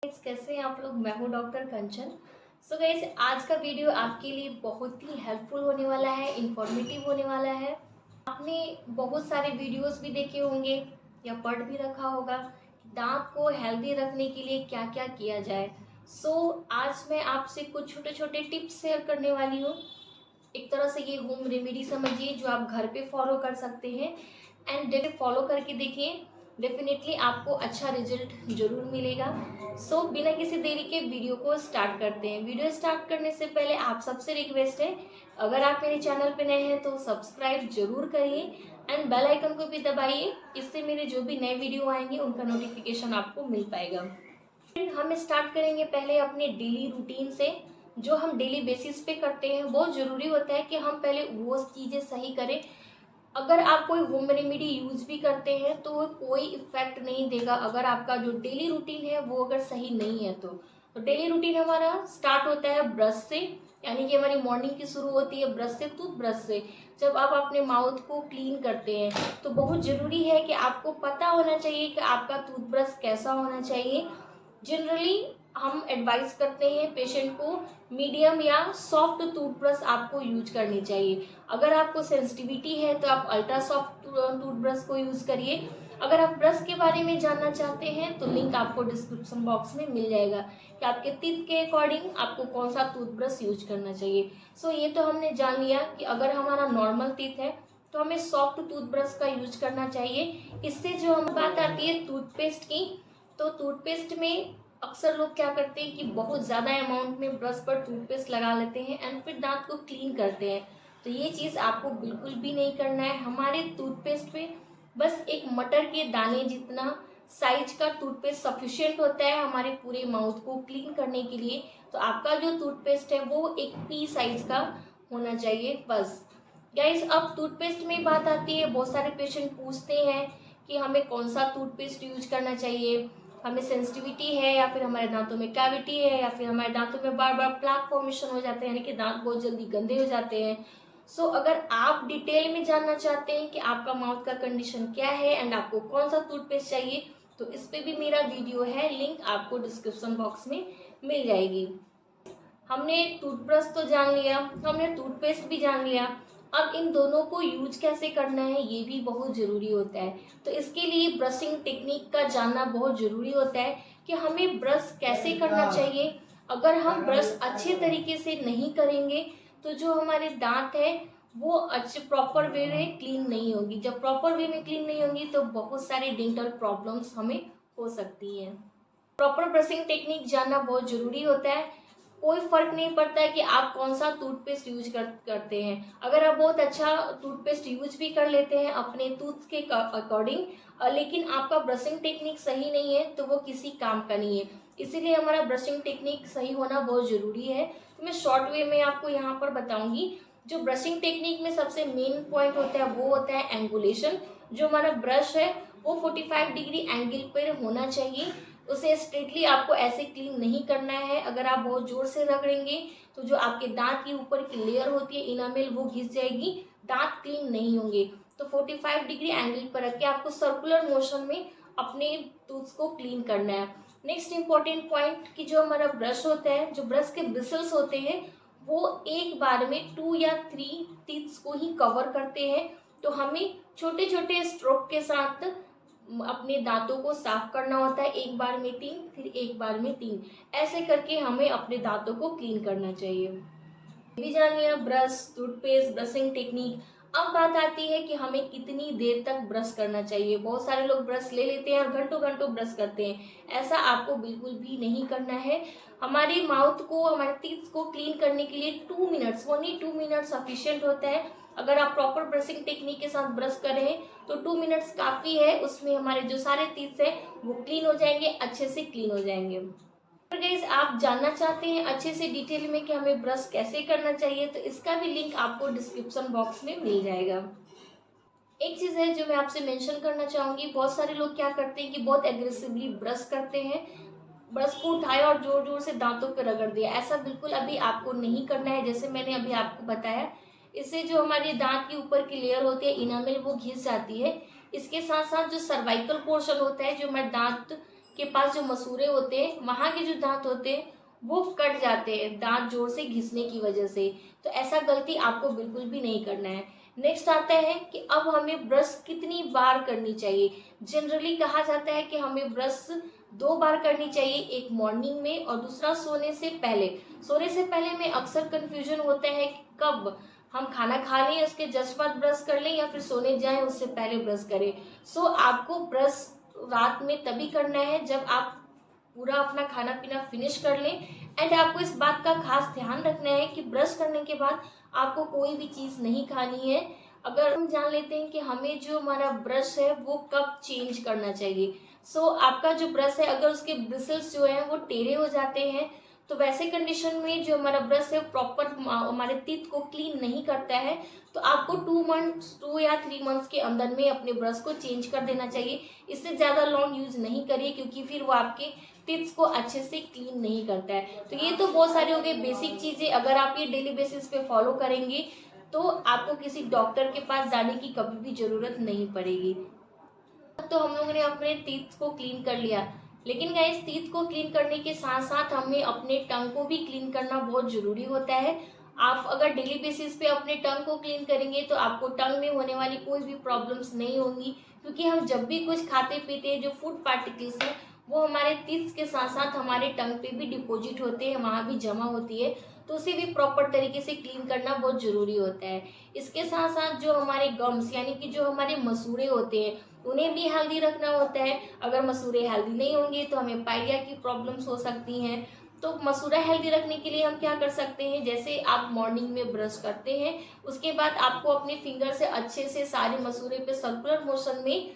Guys, कैसे हैं आप लोग। मैं हूं डॉक्टर कंचन। सो गाइस, आज का वीडियो आपके लिए बहुत ही हेल्पफुल होने वाला है, इंफॉर्मेटिव होने वाला है। आपने बहुत सारे वीडियोस भी देखे होंगे या पढ़ भी रखा होगा कि दांत को हेल्दी रखने के लिए क्या क्या किया जाए। आज मैं आपसे कुछ छोटे छोटे टिप्स शेयर करने वाली हूँ। एक तरह से ये होम रेमेडी समझिए जो आप घर पे फॉलो कर सकते हैं एंड डेफिनेटली फॉलो करके देखिए, डेफिनेटली आपको अच्छा रिजल्ट जरूर मिलेगा। बिना किसी देरी के वीडियो को स्टार्ट करते हैं। वीडियो स्टार्ट करने से पहले आप सबसे रिक्वेस्ट है, अगर आप मेरे चैनल पे नए हैं तो सब्सक्राइब जरूर करिए एंड बेल आइकन को भी दबाइए। इससे मेरे जो भी नए वीडियो आएंगे उनका नोटिफिकेशन आपको मिल पाएगा। हम स्टार्ट करेंगे पहले अपने डेली रूटीन से। जो हम डेली बेसिस पे करते हैं बहुत ज़रूरी होता है कि हम पहले वो चीज़ें सही करें। अगर आप कोई होम रेमेडी यूज़ भी करते हैं तो वो कोई इफेक्ट नहीं देगा अगर आपका जो डेली रूटीन है वो अगर सही नहीं है तो डेली रूटीन हमारा स्टार्ट होता है ब्रश से, यानी कि हमारी मॉर्निंग की शुरू होती है ब्रश से, टूथब्रश से। जब आप अपने माउथ को क्लीन करते हैं तो बहुत ज़रूरी है कि आपको पता होना चाहिए कि आपका टूथब्रश कैसा होना चाहिए। जनरली हम एडवाइस करते हैं पेशेंट को मीडियम या सॉफ्ट टूथब्रश आपको यूज करनी चाहिए। अगर आपको सेंसिटिविटी है तो आप अल्ट्रा सॉफ्ट टूथब्रश को यूज करिए। अगर आप ब्रश के बारे में जानना चाहते हैं तो लिंक आपको डिस्क्रिप्शन बॉक्स में मिल जाएगा कि आपके टीथ के अकॉर्डिंग आपको कौन सा टूथब्रश यूज करना चाहिए। ये तो हमने जान लिया कि अगर हमारा नॉर्मल टीथ है तो हमें सॉफ्ट टूथब्रश का यूज करना चाहिए। इससे जो हम बात आती है टूथपेस्ट की, तो टूथपेस्ट में अक्सर लोग क्या करते हैं कि बहुत ज़्यादा अमाउंट में ब्रश पर टूथपेस्ट लगा लेते हैं एंड फिर दांत को क्लीन करते हैं। तो ये चीज़ आपको बिल्कुल भी नहीं करना है। हमारे टूथपेस्ट पे बस एक मटर के दाने जितना साइज का टूथपेस्ट सफिशिएंट होता है हमारे पूरे माउथ को क्लीन करने के लिए। तो आपका जो टूथपेस्ट है वो एक पी साइज का होना चाहिए बस। गाइस, अब टूथपेस्ट में बात आती है, बहुत सारे पेशेंट पूछते हैं कि हमें कौन सा टूथपेस्ट यूज करना चाहिए, हमें सेंसिटिविटी है या फिर हमारे दांतों में कैविटी है या फिर हमारे दांतों में बार बार प्लाक फॉर्मेशन हो जाते हैं, यानी कि दांत बहुत जल्दी गंदे हो जाते हैं। अगर आप डिटेल में जानना चाहते हैं कि आपका माउथ का कंडीशन क्या है एंड आपको कौन सा टूथपेस्ट चाहिए तो इस पे भी मेरा वीडियो है, लिंक आपको डिस्क्रिप्शन बॉक्स में मिल जाएगी। हमने टूथब्रश तो जान लिया, हमने टूथपेस्ट भी जान लिया। अब इन दोनों को यूज कैसे करना है ये भी बहुत ज़रूरी होता है। तो इसके लिए ब्रशिंग टेक्निक का जानना बहुत ज़रूरी होता है कि हमें ब्रश कैसे करना चाहिए। अगर हम ब्रश अच्छे तरीके से नहीं करेंगे तो जो हमारे दांत है वो अच्छे प्रॉपर वे में क्लीन नहीं होगी। जब प्रॉपर वे में क्लीन नहीं होगी तो बहुत सारे डेंटल प्रॉब्लम्स हमें हो सकती हैं। प्रॉपर ब्रशिंग टेक्निक जानना बहुत ज़रूरी होता है। कोई फर्क नहीं पड़ता है कि आप कौन सा टूथपेस्ट यूज करते हैं। अगर आप बहुत अच्छा टूथपेस्ट यूज भी कर लेते हैं अपने टूथ के अकॉर्डिंग, लेकिन आपका ब्रशिंग टेक्निक सही नहीं है तो वो किसी काम का नहीं है। इसीलिए हमारा ब्रशिंग टेक्निक सही होना बहुत ज़रूरी है। तो मैं शॉर्ट वे में आपको यहाँ पर बताऊंगी। जो ब्रशिंग टेक्निक में सबसे मेन पॉइंट होता है वो होता है एंगुलेशन। जो हमारा ब्रश है वो 45 डिग्री एंगल पर होना चाहिए। उसे स्ट्रेटली आपको ऐसे क्लीन नहीं करना है। अगर आप बहुत जोर से रगड़ेंगे तो जो आपके दांत की ऊपर की लेयर होती है इनामेल वो घिस जाएगी, दांत क्लीन नहीं होंगे। तो 45 डिग्री एंगल पर रख के आपको सर्कुलर मोशन में अपने टूथ को क्लीन करना है। नेक्स्ट इंपॉर्टेंट पॉइंट कि जो हमारा ब्रश होता है, जो ब्रश के ब्रिसल्स होते हैं वो एक बार में 2 या 3 टीथ्स को ही कवर करते हैं। तो हमें छोटे छोटे स्ट्रोक के साथ अपने दांतों को साफ करना होता है। एक बार में 3, फिर एक बार में 3, ऐसे करके हमें अपने दांतों को क्लीन करना चाहिए। भी जान लिया ब्रश, टूथपेस्ट, ब्रशिंग टेक्निक। अब बात आती है कि हमें कितनी देर तक ब्रश करना चाहिए। बहुत सारे लोग ब्रश ले लेते हैं और घंटों घंटों ब्रश करते हैं। ऐसा आपको बिल्कुल भी नहीं करना है। हमारे माउथ को, हमारे टीथ को क्लीन करने के लिए 2 मिनट्स, ओनली 2 मिनट सफिशिएंट होता है। अगर आप प्रॉपर ब्रशिंग टेक्निक के साथ ब्रश कर रहे हैं तो 2 मिनट्स काफ़ी है। उसमें हमारे जो सारे टीथ हैं वो क्लीन हो जाएंगे, अच्छे से क्लीन हो जाएंगे। अगर गाइस आप जानना चाहते हैं अच्छे से डिटेल में कि हमें ब्रश कैसे करना चाहिए तो इसका भी लिंक आपको डिस्क्रिप्शन बॉक्स में मिल जाएगा। एक चीज़ है जो मैं आपसे मेंशन करना चाहूँगी, बहुत सारे लोग क्या करते हैं कि बहुत एग्रेसिवली ब्रश करते हैं, ब्रश को उठाया और जोर जोर से दांतों पर रगड़ दिया। ऐसा बिल्कुल अभी आपको नहीं करना है। जैसे मैंने अभी आपको बताया, इससे जो हमारे दांत के ऊपर की लेयर होती है इनामेल वो घिस जाती है। इसके साथ साथ जो सर्वाइकल पोर्शन होता है, जो हमारे दांत के पास जो मसूड़े होते हैं, वहाँ के जो दांत होते हैं वो कट जाते हैं दांत जोर से घिसने की वजह से। तो ऐसा गलती आपको बिल्कुल भी नहीं करना है। नेक्स्ट आता है कि अब हमें ब्रश कितनी बार करनी चाहिए। जनरली कहा जाता है कि हमें ब्रश 2 बार करनी चाहिए, एक मॉर्निंग में और दूसरा सोने से पहले। सोने से पहले में अक्सर कंफ्यूजन होता है कि कब हम खाना खा लें उसके जस्ट बाद ब्रश कर लें या फिर सोने जाएं उससे पहले ब्रश करें। सो आपको ब्रश रात में तभी करना है जब आप पूरा अपना खाना पीना फिनिश कर लें। एंड आपको इस बात का खास ध्यान रखना है कि ब्रश करने के बाद आपको कोई भी चीज़ नहीं खानी है। अगर हम जान लेते हैं कि हमें जो हमारा ब्रश है वो कब चेंज करना चाहिए। सो आपका जो ब्रश है अगर उसके ब्रिसल्स जो हैं वो टेढ़े हो जाते हैं तो वैसे कंडीशन में जो हमारा ब्रश है प्रॉपर हमारे टीथ को क्लीन नहीं करता है, तो आपको 2 या 3 मंथ्स के अंदर में अपने ब्रश को चेंज कर देना चाहिए। इससे ज़्यादा लॉन्ग यूज नहीं करिए क्योंकि फिर वो आपके टिप्स को अच्छे से क्लीन नहीं करता है। तो ये तो बहुत सारे हो गए बेसिक चीज़ें, अगर आप ये डेली बेसिस पे फॉलो करेंगे तो आपको किसी डॉक्टर के पास जाने की कभी भी ज़रूरत नहीं पड़ेगी। तो हम लोगों ने अपने टीथ को क्लीन कर लिया, लेकिन गाइस टीथ को क्लीन करने के साथ साथ हमें अपने टंग को भी क्लीन करना बहुत ज़रूरी होता है। आप अगर डेली बेसिस पे अपने टंग को क्लीन करेंगे तो आपको टंग में होने वाली कोई भी प्रॉब्लम्स नहीं होंगी, क्योंकि हम जब भी कुछ खाते पीते हैं जो फूड पार्टिकल्स हैं वो हमारे टीथ के साथ साथ हमारे टंग पे भी डिपॉजिट होते हैं, वहाँ भी जमा होती है। तो उसे भी प्रॉपर तरीके से क्लीन करना बहुत ज़रूरी होता है। इसके साथ साथ जो हमारे गम्स यानी कि जो हमारे मसूड़े होते हैं उन्हें भी हेल्दी रखना होता है। अगर मसूड़े हेल्दी नहीं होंगे तो हमें पाइलिया की प्रॉब्लम्स हो सकती हैं। तो मसूड़ा हेल्दी रखने के लिए हम क्या कर सकते हैं, जैसे आप मॉर्निंग में ब्रश करते हैं उसके बाद आपको अपने फिंगर से अच्छे से सारे मसूड़े पे सर्कुलर मोशन में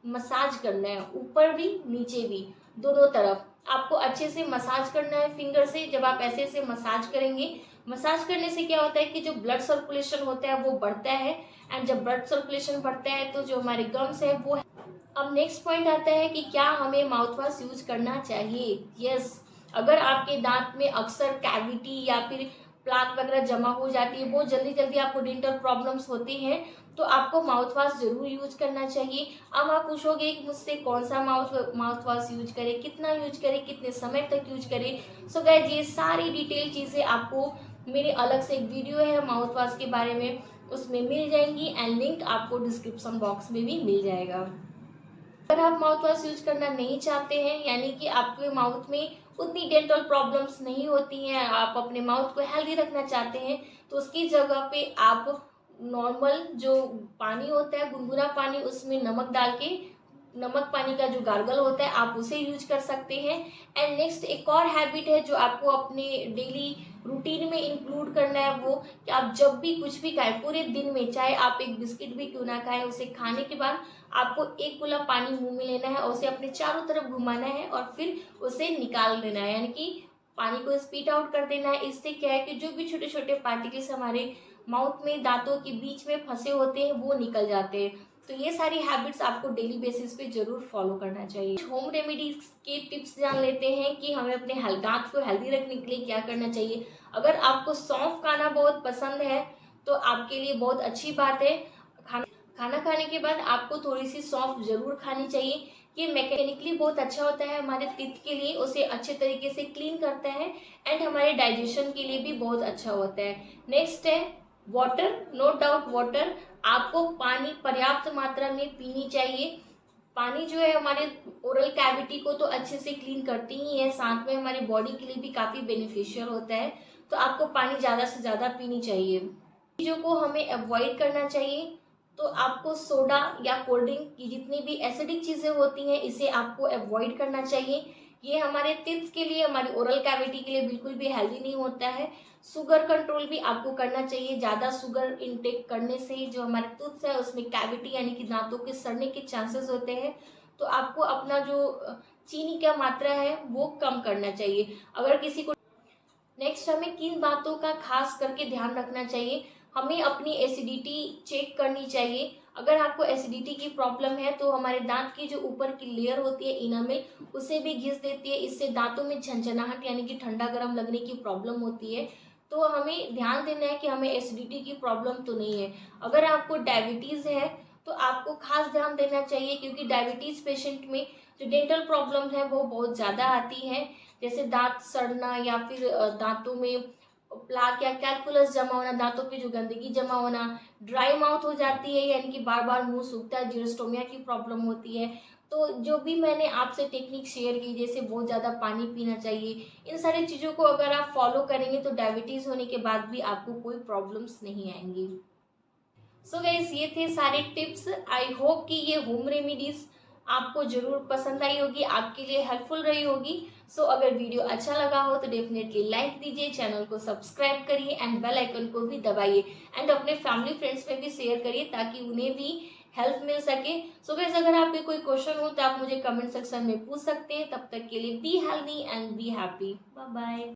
मसाज करना है, ऊपर भी नीचे भी दोनों तरफ आपको अच्छे से मसाज करना है फिंगर से। जब आप ऐसे से मसाज करेंगे, मसाज करने से क्या होता है कि जो ब्लड सर्कुलेशन होता है वो बढ़ता है। एंड जब ब्लड सर्कुलेशन बढ़ता है तो जो हमारे गम्स है वो। अब नेक्स्ट पॉइंट आता है कि क्या हमें माउथ वॉश यूज करना चाहिए। यस, अगर आपके दांत में अक्सर कैविटी या फिर प्लाक वगैरह जमा हो जाती है, बहुत जल्दी जल्दी आपको डेंटल प्रॉब्लम्स होती हैं, तो आपको माउथ वॉश जरूर यूज करना चाहिए। अब आप पूछोगे कि मुझसे कौन सा माउथ वॉश यूज करें, कितना यूज करें, कितने समय तक यूज करें। सो गाइस ये सारी डिटेल चीज़ें आपको मेरे अलग से एक वीडियो है माउथ वॉश के बारे में, उसमें मिल जाएंगी एंड लिंक आपको डिस्क्रिप्शन बॉक्स में भी मिल जाएगा। अगर आप माउथ वॉश यूज करना नहीं चाहते हैं, यानी कि आपके माउथ में उतनी डेंटल प्रॉब्लम्स नहीं होती हैं, आप अपने माउथ को हेल्दी रखना चाहते हैं, तो उसकी जगह पे आप नॉर्मल जो पानी होता है गुनगुना पानी, उसमें नमक डाल के नमक पानी का जो गार्गल होता है आप उसे यूज कर सकते हैं। एंड नेक्स्ट एक और हैबिट है जो आपको अपने डेली रूटीन में इंक्लूड करना है, वो कि आप जब भी कुछ भी खाएं पूरे दिन में, चाहे आप एक बिस्किट भी क्यों ना खाएं, उसे खाने के बाद आपको एक गुला पानी मुंह में लेना है और उसे अपने चारों तरफ घुमाना है और फिर उसे निकाल देना है, यानी कि पानी को स्पीट आउट कर देना है। इससे क्या है कि जो भी छोटे छोटे पार्टिकल्स हमारे माउथ में दांतों के बीच में फंसे होते हैं वो निकल जाते हैं। तो ये सारी हैबिट्स आपको डेली बेसिस पे जरूर फॉलो करना चाहिए। होम रेमेडीज के टिप्स जान लेते हैं कि हमें अपने दांत को हेल्दी रखने के लिए क्या करना चाहिए। अगर आपको सौंफ खाना बहुत पसंद है तो आपके लिए बहुत अच्छी बात है। खाना खाने के बाद आपको थोड़ी सी सौंफ जरूर खानी चाहिए। ये मैकेनिकली बहुत अच्छा होता है हमारे टीथ के लिए, उसे अच्छे तरीके से क्लीन करता है एंड हमारे डाइजेशन के लिए भी बहुत अच्छा होता है। नेक्स्ट है वाटर, नो डाउट वाटर। आपको पानी पर्याप्त मात्रा में पीनी चाहिए। पानी जो है हमारे ओरल कैविटी को तो अच्छे से क्लीन करती ही है, साथ में हमारी बॉडी के लिए भी काफ़ी बेनिफिशियल होता है। तो आपको पानी ज़्यादा से ज़्यादा पीनी चाहिए। चीज़ों को हमें अवॉइड करना चाहिए, तो आपको सोडा या कोल्ड ड्रिंक की जितनी भी एसिडिक चीज़ें होती हैं इसे आपको अवॉइड करना चाहिए। ये हमारे टिप्स के लिए, हमारी ओरल कैविटी के लिए बिल्कुल भी हेल्दी नहीं होता है। शुगर कंट्रोल भी आपको करना चाहिए। ज़्यादा शुगर इनटेक करने से जो हमारे टूथ है उसमें कैविटी यानी कि दांतों के सड़ने के चांसेस होते हैं। तो आपको अपना जो चीनी का मात्रा है वो कम करना चाहिए। अगर किसी को नेक्स्ट हमें किन बातों का खास करके ध्यान रखना चाहिए, हमें अपनी एसिडिटी चेक करनी चाहिए। अगर आपको एसिडिटी की प्रॉब्लम है तो हमारे दांत की जो ऊपर की लेयर होती है इनामेल, उसे भी घिस देती है। इससे दांतों में झंझनाहट यानी कि ठंडा गर्म लगने की प्रॉब्लम होती है। तो हमें ध्यान देना है कि हमें एसिडिटी की प्रॉब्लम तो नहीं है। अगर आपको डायबिटीज़ है तो आपको खास ध्यान देना चाहिए, क्योंकि डायबिटीज़ पेशेंट में जो डेंटल प्रॉब्लम है वो बहुत ज़्यादा आती हैं, जैसे दांत सड़ना या फिर दांतों में प्लाक या कैल्कुलस जमा होना, दांतों पे जो गंदगी जमा होना, ड्राई माउथ हो जाती है यानी कि बार बार मुंह सूखता है, जीरोस्टोमिया की प्रॉब्लम होती है। तो जो भी मैंने आपसे टेक्निक शेयर की, जैसे बहुत ज़्यादा पानी पीना चाहिए, इन सारी चीज़ों को अगर आप फॉलो करेंगे तो डायबिटीज़ होने के बाद भी आपको कोई प्रॉब्लम्स नहीं आएंगी। सो गाइस, ये थे सारे टिप्स। आई होप कि ये होम रेमेडीज आपको जरूर पसंद आई होगी, आपके लिए हेल्पफुल रही होगी। सो अगर वीडियो अच्छा लगा हो तो डेफिनेटली लाइक दीजिए, चैनल को सब्सक्राइब करिए एंड बेल आइकन को भी दबाइए एंड अपने फैमिली फ्रेंड्स में भी शेयर करिए ताकि उन्हें भी हेल्प मिल सके। सो गाइस, अगर आपके कोई क्वेश्चन हो तो आप मुझे कमेंट सेक्शन में पूछ सकते हैं। तब तक के लिए be healthy and be happy. Bye bye.